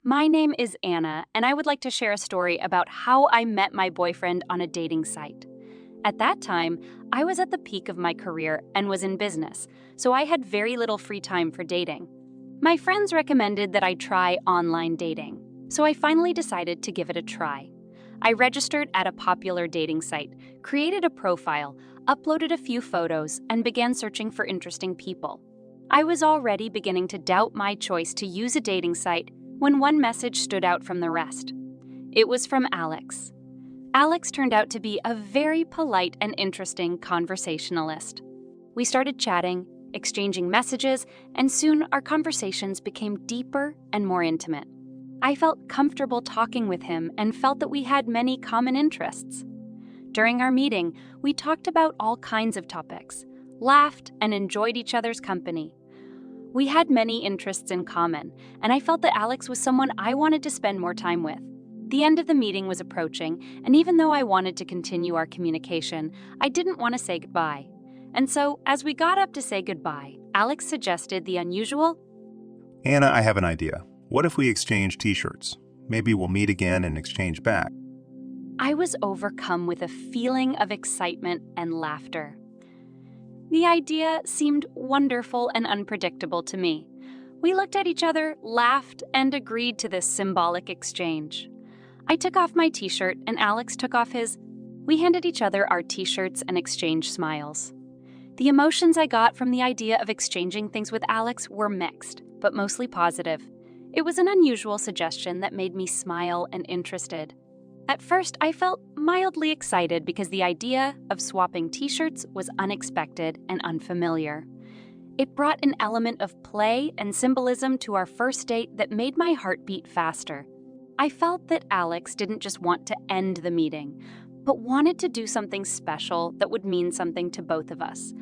My name is Anna, and I would like to share a story about how I met my boyfriend on a dating site. At that time, I was at the peak of my career and was in business, so I had very little free time for dating. My friends recommended that I try online dating, so I finally decided to give it a try. I registered at a popular dating site, created a profile, uploaded a few photos, and began searching for interesting people. I was already beginning to doubt my choice to use a dating site when one message stood out from the rest. It was from Alex. Alex turned out to be a very polite and interesting conversationalist. We started chatting, exchanging messages, and soon our conversations became deeper and more intimate. I felt comfortable talking with him and felt that we had many common interests. During our meeting, we talked about all kinds of topics, laughed, and enjoyed each other's company. We had many interests in common, and I felt that Alex was someone I wanted to spend more time with. The end of the meeting was approaching, and even though I wanted to continue our communication, I didn't want to say goodbye. And so, as we got up to say goodbye, Alex suggested the unusual, Anna, I have an idea. What if we exchange t-shirts? Maybe we'll meet again and exchange back. I was overcome with a feeling of excitement and laughter. The idea seemed wonderful and unpredictable to me. We looked at each other, laughed, and agreed to this symbolic exchange. I took off my t-shirt and Alex took off his. We handed each other our t-shirts and exchanged smiles. The emotions I got from the idea of exchanging things with Alex were mixed, but mostly positive. It was an unusual suggestion that made me smile and interested. At first, I felt mildly excited because the idea of swapping t-shirts was unexpected and unfamiliar. It brought an element of play and symbolism to our first date that made my heart beat faster. I felt that Alex didn't just want to end the meeting, but wanted to do something special that would mean something to both of us.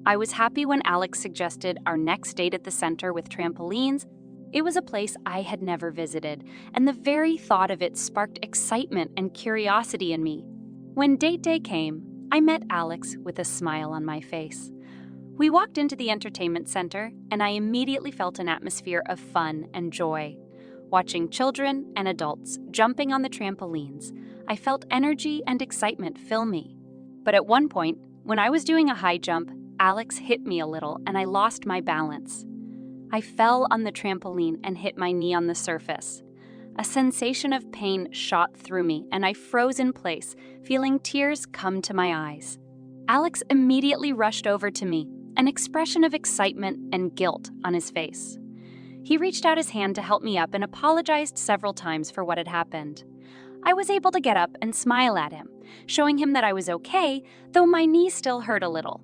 I was happy when Alex suggested our next date at the center with trampolines. It was a place I had never visited, and the very thought of it sparked excitement and curiosity in me. When date day came, I met Alex with a smile on my face. We walked into the entertainment center, and I immediately felt an atmosphere of fun and joy. Watching children and adults jumping on the trampolines, I felt energy and excitement fill me. But at one point, when I was doing a high jump, Alex hit me a little, and I lost my balance. I fell on the trampoline and hit my knee on the surface. A sensation of pain shot through me, and I froze in place, feeling tears come to my eyes. Alex immediately rushed over to me, an expression of excitement and guilt on his face. He reached out his hand to help me up and apologized several times for what had happened. I was able to get up and smile at him, showing him that I was okay, though my knee still hurt a little.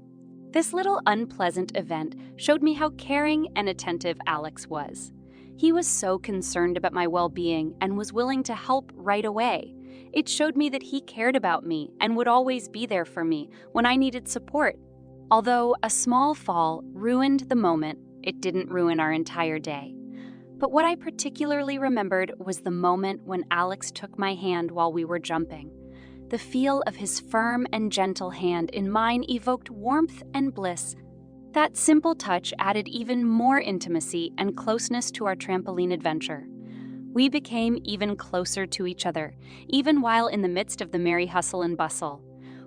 This little unpleasant event showed me how caring and attentive Alex was. He was so concerned about my well-being and was willing to help right away. It showed me that he cared about me and would always be there for me when I needed support. Although a small fall ruined the moment, it didn't ruin our entire day. But what I particularly remembered was the moment when Alex took my hand while we were jumping. The feel of his firm and gentle hand in mine evoked warmth and bliss. That simple touch added even more intimacy and closeness to our trampoline adventure. We became even closer to each other, even while in the midst of the merry hustle and bustle.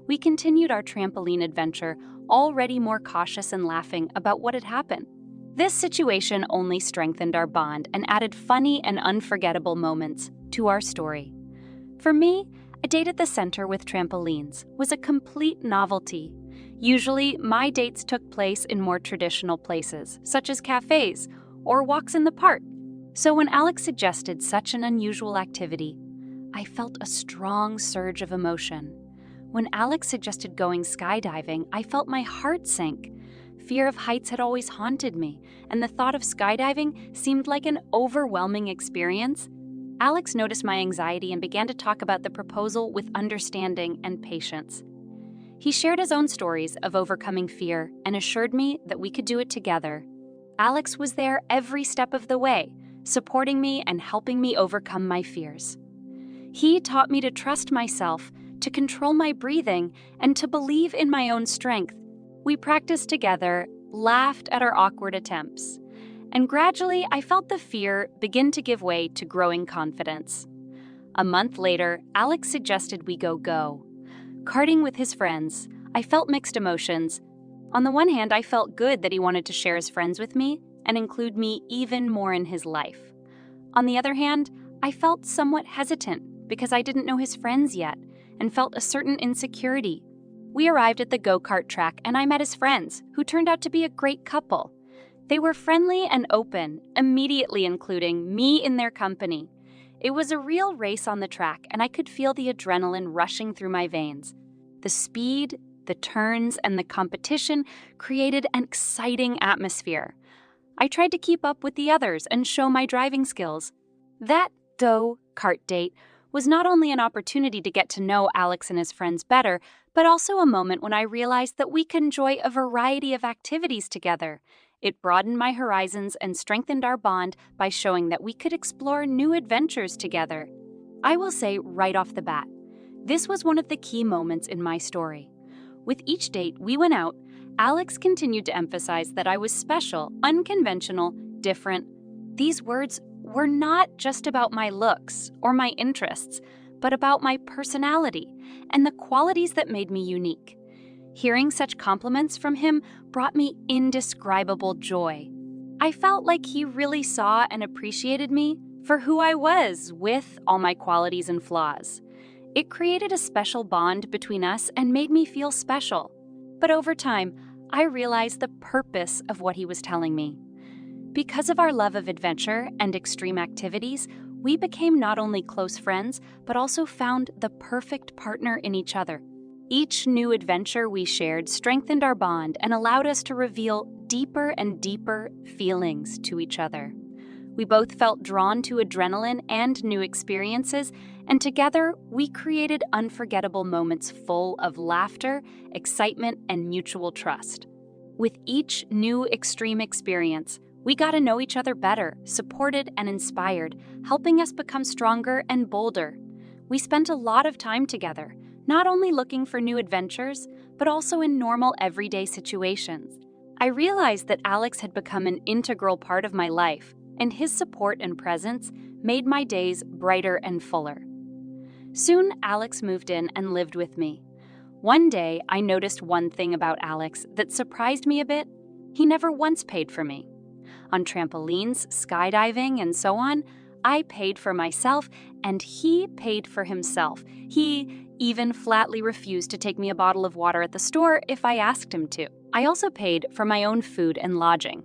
We continued our trampoline adventure, already more cautious and laughing about what had happened. This situation only strengthened our bond and added funny and unforgettable moments to our story. For me, a date at the center with trampolines was a complete novelty. Usually, my dates took place in more traditional places, such as cafes or walks in the park. So when Alex suggested such an unusual activity, I felt a strong surge of emotion. When Alex suggested going skydiving, I felt my heart sink. Fear of heights had always haunted me, and the thought of skydiving seemed like an overwhelming experience. Alex noticed my anxiety and began to talk about the proposal with understanding and patience. He shared his own stories of overcoming fear and assured me that we could do it together. Alex was there every step of the way, supporting me and helping me overcome my fears. He taught me to trust myself, to control my breathing, and to believe in my own strength. We practiced together, laughed at our awkward attempts, And gradually, I felt the fear begin to give way to growing confidence. A month later, Alex suggested we go. Karting with his friends, I felt mixed emotions. On the one hand, I felt good that he wanted to share his friends with me and include me even more in his life. On the other hand, I felt somewhat hesitant because I didn't know his friends yet and felt a certain insecurity. We arrived at the go-kart track and I met his friends, who turned out to be a great couple. They were friendly and open, immediately including me in their company. It was a real race on the track and I could feel the adrenaline rushing through my veins. The speed, the turns, and the competition created an exciting atmosphere. I tried to keep up with the others and show my driving skills. That go-kart date was not only an opportunity to get to know Alex and his friends better, but also a moment when I realized that we could enjoy a variety of activities together. It broadened my horizons and strengthened our bond by showing that we could explore new adventures together. I will say right off the bat, this was one of the key moments in my story. With each date we went out, Alex continued to emphasize that I was special, unconventional, different. These words were not just about my looks or my interests, but about my personality and the qualities that made me unique. Hearing such compliments from him brought me indescribable joy. I felt like he really saw and appreciated me for who I was, with all my qualities and flaws. It created a special bond between us and made me feel special. But over time, I realized the purpose of what he was telling me. Because of our love of adventure and extreme activities, we became not only close friends, but also found the perfect partner in each other. Each new adventure we shared strengthened our bond and allowed us to reveal deeper and deeper feelings to each other. We both felt drawn to adrenaline and new experiences, and together we created unforgettable moments full of laughter, excitement, and mutual trust. With each new extreme experience, we got to know each other better, supported and inspired, helping us become stronger and bolder. We spent a lot of time together, not only looking for new adventures, but also in normal everyday situations. I realized that Alex had become an integral part of my life, and his support and presence made my days brighter and fuller. Soon, Alex moved in and lived with me. One day, I noticed one thing about Alex that surprised me a bit. He never once paid for me. On trampolines, skydiving, and so on, I paid for myself, and he paid for himself. He even flatly refused to take me a bottle of water at the store if I asked him to. I also paid for my own food and lodging.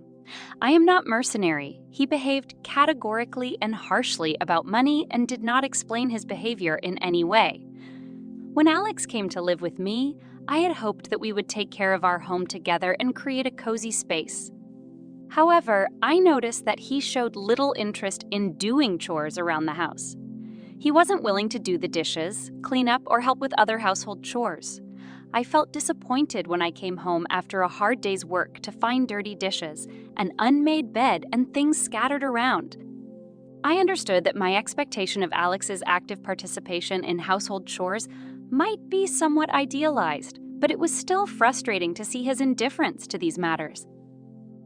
I am not mercenary. He behaved categorically and harshly about money and did not explain his behavior in any way. When Alex came to live with me, I had hoped that we would take care of our home together and create a cozy space. However, I noticed that he showed little interest in doing chores around the house. He wasn't willing to do the dishes, clean up, or help with other household chores. I felt disappointed when I came home after a hard day's work to find dirty dishes, an unmade bed, and things scattered around. I understood that my expectation of Alex's active participation in household chores might be somewhat idealized, but it was still frustrating to see his indifference to these matters.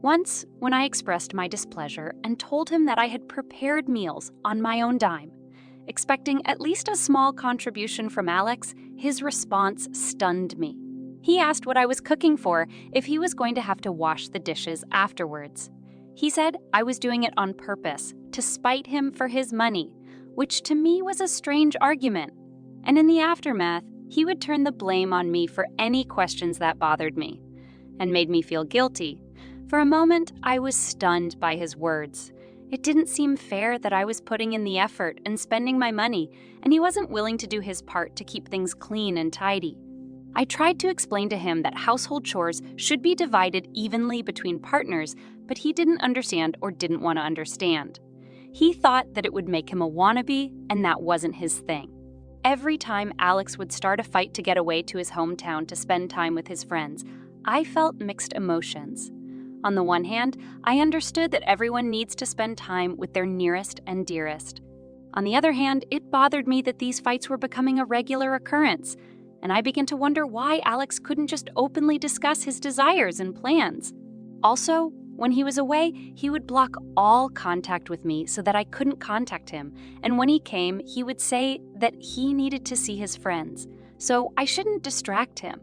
Once, when I expressed my displeasure and told him that I had prepared meals on my own dime, expecting at least a small contribution from Alex, his response stunned me. He asked what I was cooking for if he was going to have to wash the dishes afterwards. He said I was doing it on purpose, to spite him for his money, which to me was a strange argument. And in the aftermath, he would turn the blame on me for any questions that bothered me, and made me feel guilty. For a moment, I was stunned by his words. It didn't seem fair that I was putting in the effort and spending my money, and he wasn't willing to do his part to keep things clean and tidy. I tried to explain to him that household chores should be divided evenly between partners, but he didn't understand or didn't want to understand. He thought that it would make him a wannabe, and that wasn't his thing. Every time Alex would start a fight to get away to his hometown to spend time with his friends, I felt mixed emotions. On the one hand, I understood that everyone needs to spend time with their nearest and dearest. On the other hand, it bothered me that these fights were becoming a regular occurrence, and I began to wonder why Alex couldn't just openly discuss his desires and plans. Also, When he was away, he would block all contact with me so that I couldn't contact him, and when he came, he would say that he needed to see his friends, so I shouldn't distract him.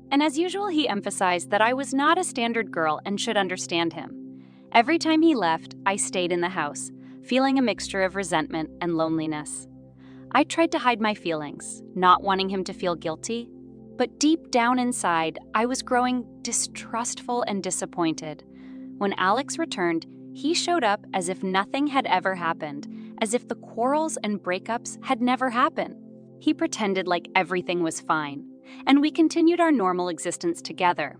And as usual, he emphasized that I was not a standard girl and should understand him. Every time he left, I stayed in the house, feeling a mixture of resentment and loneliness. I tried to hide my feelings, not wanting him to feel guilty, but deep down inside, I was growing distrustful and disappointed. When Alex returned, he showed up as if nothing had ever happened, as if the quarrels and breakups had never happened. He pretended like everything was fine, and we continued our normal existence together.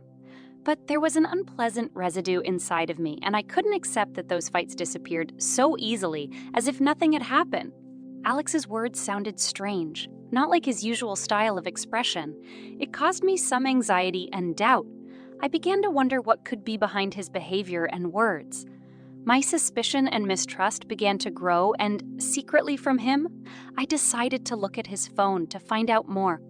But there was an unpleasant residue inside of me, and I couldn't accept that those fights disappeared so easily, as if nothing had happened. Alex's words sounded strange, not like his usual style of expression. It caused me some anxiety and doubt. I began to wonder what could be behind his behavior and words. My suspicion and mistrust began to grow, and secretly from him, I decided to look at his phone to find out more.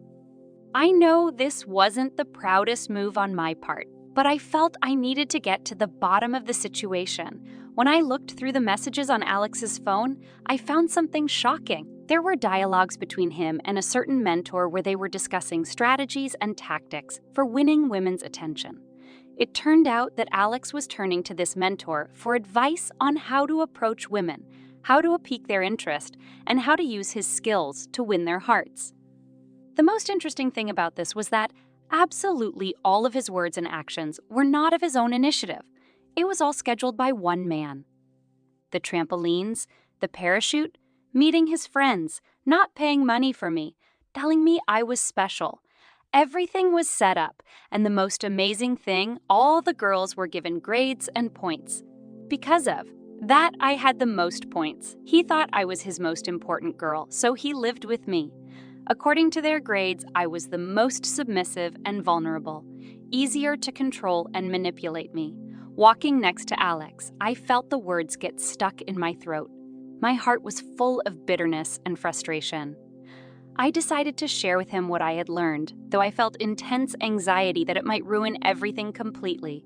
I know this wasn't the proudest move on my part, but I felt I needed to get to the bottom of the situation. When I looked through the messages on Alex's phone, I found something shocking. There were dialogues between him and a certain mentor where they were discussing strategies and tactics for winning women's attention. It turned out that Alex was turning to this mentor for advice on how to approach women, how to pique their interest, and how to use his skills to win their hearts. The most interesting thing about this was that absolutely all of his words and actions were not of his own initiative. It was all scheduled by one man. The trampolines, the parachute, meeting his friends, not paying money for me, telling me I was special. Everything was set up, and the most amazing thing, all the girls were given grades and points. Because of that, I had the most points. He thought I was his most important girl, so he lived with me. According to their grades, I was the most submissive and vulnerable, easier to control and manipulate me. Walking next to Alex, I felt the words get stuck in my throat. My heart was full of bitterness and frustration. I decided to share with him what I had learned, though I felt intense anxiety that it might ruin everything completely.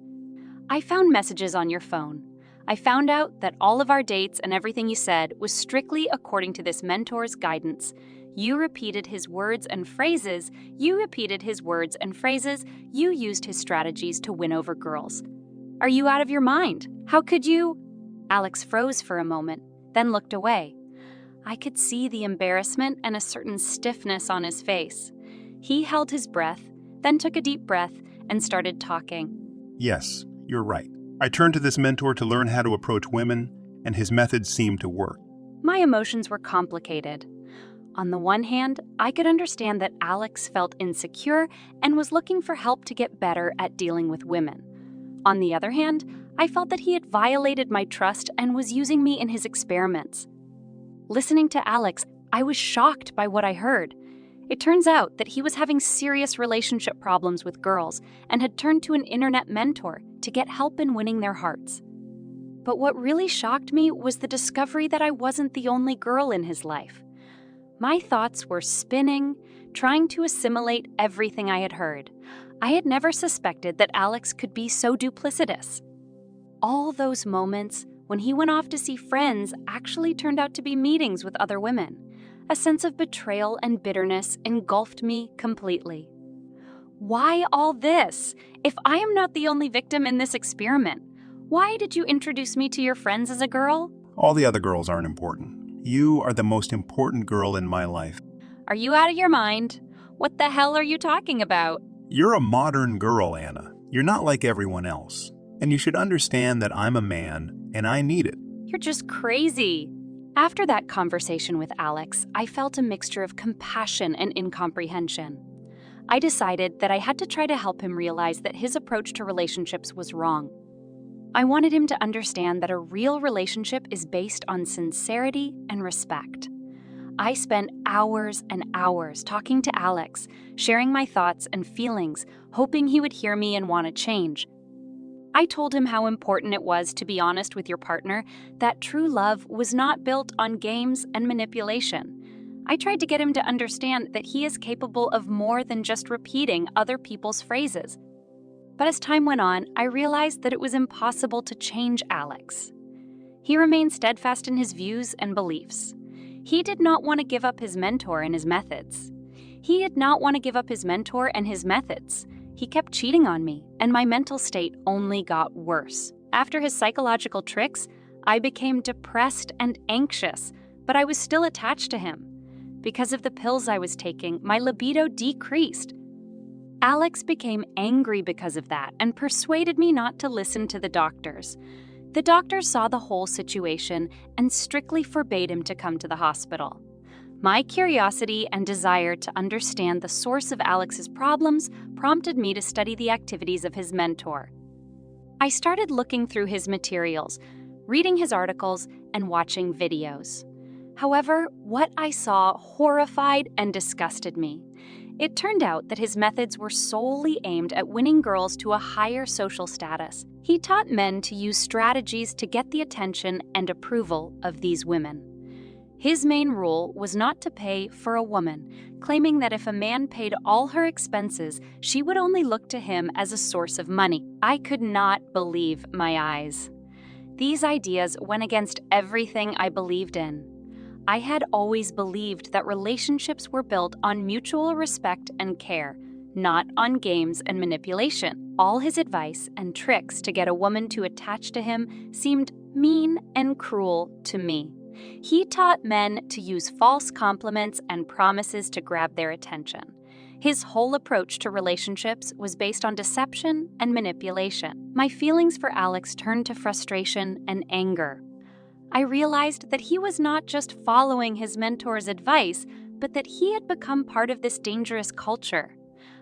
I found messages on your phone. I found out that all of our dates and everything you said was strictly according to this mentor's guidance. You repeated his words and phrases. You used his strategies to win over girls. Are you out of your mind? How could you? Alex froze for a moment, then looked away. I could see the embarrassment and a certain stiffness on his face. He held his breath, then took a deep breath and started talking. Yes, you're right. I turned to this mentor to learn how to approach women, and his methods seemed to work. My emotions were complicated. On the one hand, I could understand that Alex felt insecure and was looking for help to get better at dealing with women. On the other hand, I felt that he had violated my trust and was using me in his experiments. Listening to Alex, I was shocked by what I heard. It turns out that he was having serious relationship problems with girls and had turned to an internet mentor to get help in winning their hearts. But what really shocked me was the discovery that I wasn't the only girl in his life. My thoughts were spinning, trying to assimilate everything I had heard. I had never suspected that Alex could be so duplicitous. All those moments when he went off to see friends actually turned out to be meetings with other women. A sense of betrayal and bitterness engulfed me completely. Why all this? If I am not the only victim in this experiment, why did you introduce me to your friends as a girl? All the other girls aren't important. You are the most important girl in my life. Are you out of your mind? What the hell are you talking about? You're a modern girl, Anna. You're not like everyone else. And you should understand that I'm a man, and I need it. You're just crazy. After that conversation with Alex, I felt a mixture of compassion and incomprehension. I decided that I had to try to help him realize that his approach to relationships was wrong. I wanted him to understand that a real relationship is based on sincerity and respect. I spent hours and hours talking to Alex, sharing my thoughts and feelings, hoping he would hear me and want to change. I told him how important it was to be honest with your partner, that true love was not built on games and manipulation. I tried to get him to understand that he is capable of more than just repeating other people's phrases. But as time went on, I realized that it was impossible to change Alex. He remained steadfast in his views and beliefs. He did not want to give up his mentor and his methods. He kept cheating on me, and my mental state only got worse. After his psychological tricks, I became depressed and anxious, but I was still attached to him. Because of the pills I was taking, my libido decreased. Alex became angry because of that and persuaded me not to listen to the doctors. The doctors saw the whole situation and strictly forbade him to come to the hospital. My curiosity and desire to understand the source of Alex's problems prompted me to study the activities of his mentor. I started looking through his materials, reading his articles, and watching videos. However, what I saw horrified and disgusted me. It turned out that his methods were solely aimed at winning girls to a higher social status. He taught men to use strategies to get the attention and approval of these women. His main rule was not to pay for a woman, claiming that if a man paid all her expenses, she would only look to him as a source of money. I could not believe my eyes. These ideas went against everything I believed in. I had always believed that relationships were built on mutual respect and care, not on games and manipulation. All his advice and tricks to get a woman to attach to him seemed mean and cruel to me. He taught men to use false compliments and promises to grab their attention. His whole approach to relationships was based on deception and manipulation. My feelings for Alex turned to frustration and anger. I realized that he was not just following his mentor's advice, but that he had become part of this dangerous culture.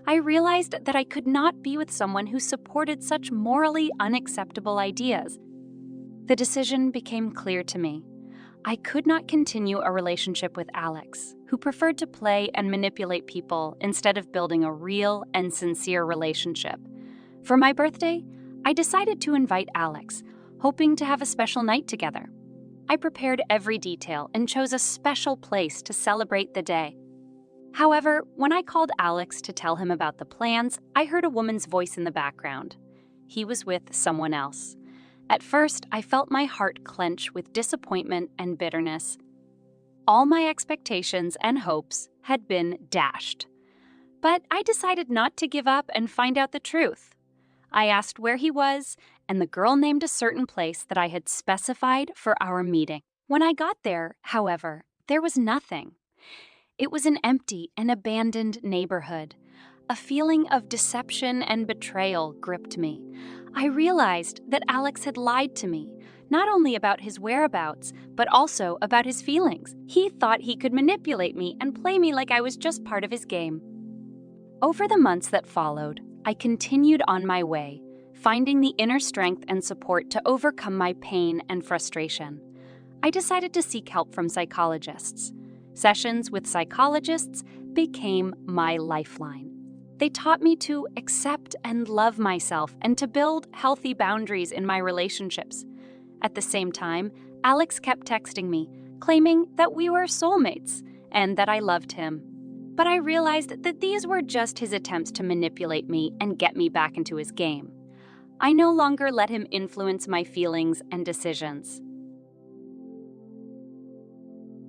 I realized that I could not be with someone who supported such morally unacceptable ideas. The decision became clear to me. I could not continue a relationship with Alex, who preferred to play and manipulate people instead of building a real and sincere relationship. For my birthday, I decided to invite Alex, hoping to have a special night together. I prepared every detail and chose a special place to celebrate the day. However, when I called Alex to tell him about the plans, I heard a woman's voice in the background. He was with someone else. At first, I felt my heart clench with disappointment and bitterness. All my expectations and hopes had been dashed. But I decided not to give up and find out the truth. I asked where he was, and the girl named a certain place that I had specified for our meeting. When I got there, however, there was nothing. It was an empty and abandoned neighborhood. A feeling of deception and betrayal gripped me. I realized that Alex had lied to me, not only about his whereabouts, but also about his feelings. He thought he could manipulate me and play me like I was just part of his game. Over the months that followed, I continued on my way, finding the inner strength and support to overcome my pain and frustration. I decided to seek help from psychologists. Sessions with psychologists became my lifeline. They taught me to accept and love myself and to build healthy boundaries in my relationships. At the same time, Alex kept texting me, claiming that we were soulmates and that I loved him. But I realized that these were just his attempts to manipulate me and get me back into his game. I no longer let him influence my feelings and decisions.